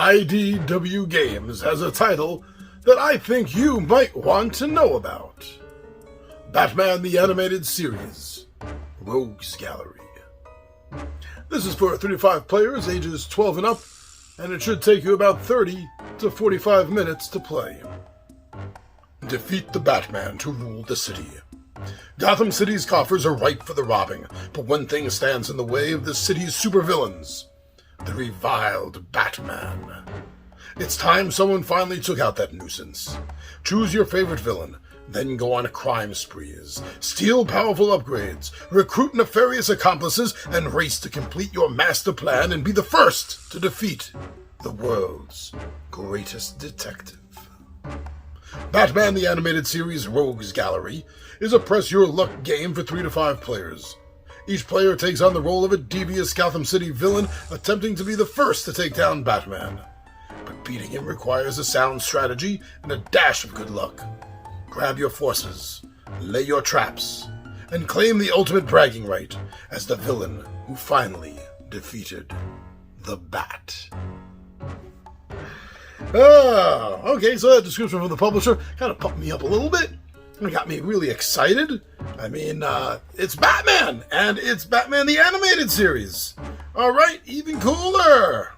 IDW Games has a title that I think you might want to know about. Batman the Animated Series, Rogues Gallery. This is for 3 to 5 players, ages 12 and up, and it should take you about 30 to 45 minutes to play. Defeat the Batman to rule the city. Gotham City's coffers are ripe for the robbing, but one thing stands in the way of the city's supervillains: the reviled Batman. It's time someone finally took out that nuisance. Choose your favorite villain, then go on crime sprees, steal powerful upgrades, recruit nefarious accomplices, and race to complete your master plan and be the first to defeat the world's greatest detective. Batman the Animated Series Rogues Gallery is a press-your-luck game for 3 to 5 players. Each player takes on the role of a devious Gotham City villain attempting to be the first to take down Batman. But beating him requires a sound strategy and a dash of good luck. Grab your forces, lay your traps, and claim the ultimate bragging right as the villain who finally defeated the Bat. Okay, so that description from the publisher kind of pumped me up a little bit. It got me really excited. I mean, it's Batman, and it's Batman the Animated Series. Alright, even cooler.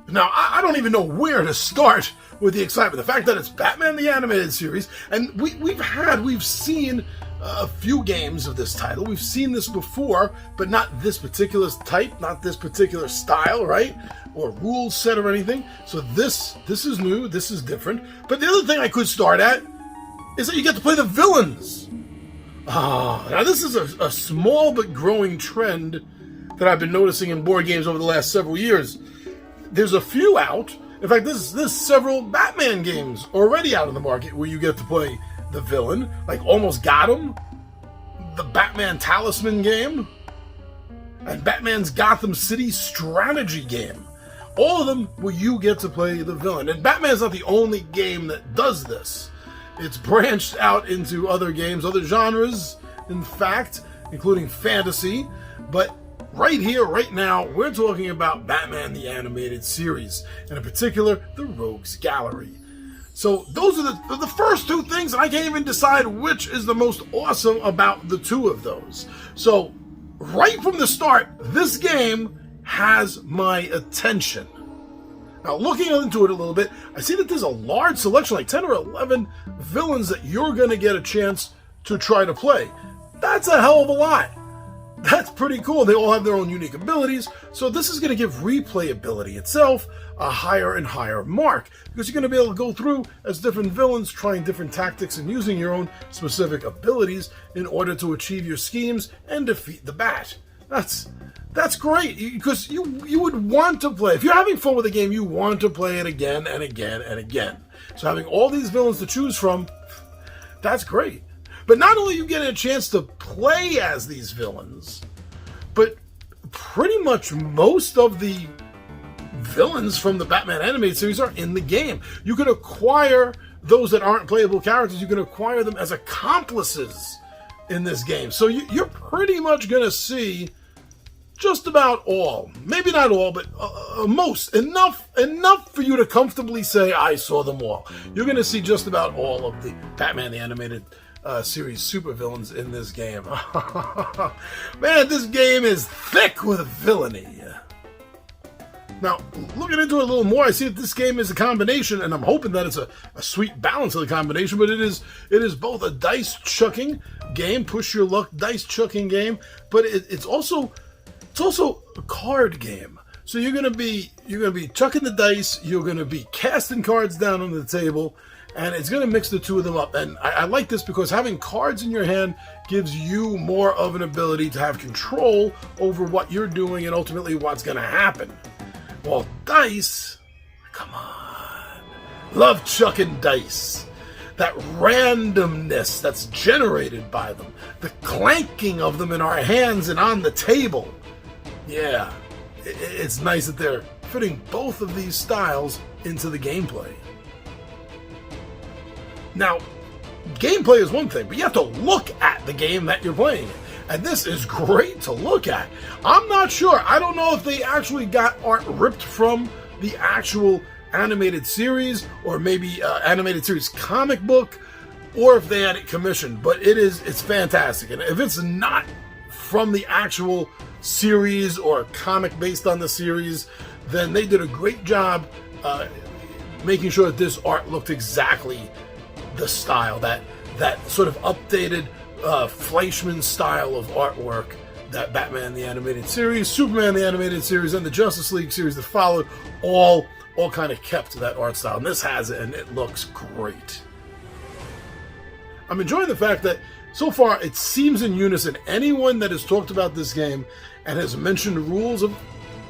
Now, I don't even know where to start with the excitement. The fact that it's Batman the Animated Series, and we've seen a few games of this title. We've seen this before, but not this particular type, not this particular style, right? Or rule set or anything. So this is new, this is different. But the other thing I could start at is that you get to play the villains. Now this is a small but growing trend that I've been noticing in board games over the last several years. There's a few out. In fact, there's several Batman games already out in the market where you get to play the villain, like Almost Got 'Em, the Batman Talisman game, and Batman's Gotham City strategy game. All of them where you get to play the villain. And Batman's not the only game that does this. It's branched out into other games, other genres, in fact, including fantasy. But right here, right now, we're talking about Batman the Animated Series, and in particular, the Rogues Gallery. So those are the first two things, and I can't even decide which is the most awesome about the two of those. So right from the start, this game has my attention. Now, looking into it a little bit, I see that there's a large selection, like 10 or 11 villains that you're going to get a chance to try to play. That's a hell of a lot. That's pretty cool. They all have their own unique abilities, so this is going to give replayability itself a higher and higher mark, because you're going to be able to go through as different villains, trying different tactics and using your own specific abilities in order to achieve your schemes and defeat the Bat. That's great, because you would want to play. If you're having fun with a game, you want to play it again and again and again. So having all these villains to choose from, that's great. But not only you get a chance to play as these villains, but pretty much most of the villains from the Batman Animated Series are in the game. You can acquire those that aren't playable characters. You can acquire them as accomplices in this game. So you're pretty much going to see just about all, maybe not all, but most, enough for you to comfortably say, I saw them all. You're going to see just about all of the Batman the Animated Series supervillains in this game. Man, this game is thick with villainy. Now, looking into it a little more, I see that this game is a combination, and I'm hoping that it's a sweet balance of the combination, but it is both a dice chucking game, push your luck dice chucking game, but it's also a card game. So you're gonna be chucking the dice, you're gonna be casting cards down on the table, and it's gonna mix the two of them up. And I like this because having cards in your hand gives you more of an ability to have control over what you're doing and ultimately what's gonna happen. Well, dice, come on. Love chucking dice. That randomness that's generated by them. The clanking of them in our hands and on the table. Yeah, it's nice that they're fitting both of these styles into the gameplay. Now, gameplay is one thing, but you have to look at the game that you're playing. And this is great to look at. I'm not sure. I don't know if they actually got art ripped from the actual animated series, or maybe animated series comic book, or if they had it commissioned. But it's fantastic. And if it's not from the actual series or a comic based on the series, then they did a great job making sure that this art looked exactly the style, that sort of updated Fleischman style of artwork that Batman the Animated Series, Superman the Animated Series, and the Justice League series that followed all kind of kept to that art style. And this has it, and it looks great. I'm enjoying the fact that so far it seems in unison. Anyone that has talked about this game and has mentioned rules have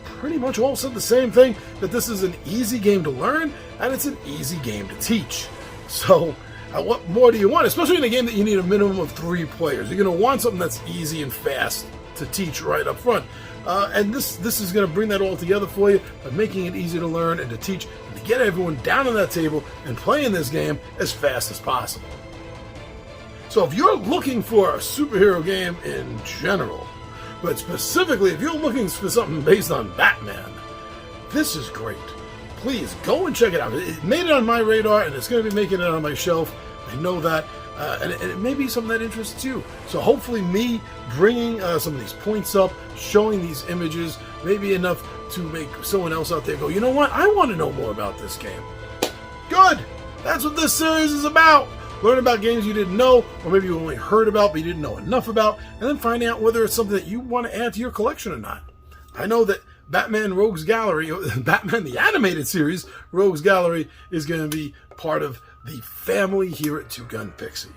pretty much all said the same thing, that this is an easy game to learn and it's an easy game to teach. So what more do you want? Especially in a game that you need a minimum of 3 players. You're going to want something that's easy and fast to teach right up front. And this is going to bring that all together for you by making it easy to learn and to teach and to get everyone down on that table and playing this game as fast as possible. So if you're looking for a superhero game in general, but specifically if you're looking for something based on Batman, this is great. Please go and check it out. It made it on my radar, and it's going to be making it on my shelf. I know that, and it may be something that interests you. So hopefully me bringing some of these points up, showing these images, may be enough to make someone else out there go, you know what, I want to know more about this game. Good! That's what this series is about. Learn about games you didn't know, or maybe you only heard about but you didn't know enough about, and then finding out whether it's something that you want to add to your collection or not. I know that Batman Rogues Gallery, Batman the Animated Series Rogues Gallery, is going to be part of the family here at Two Gun Pixie.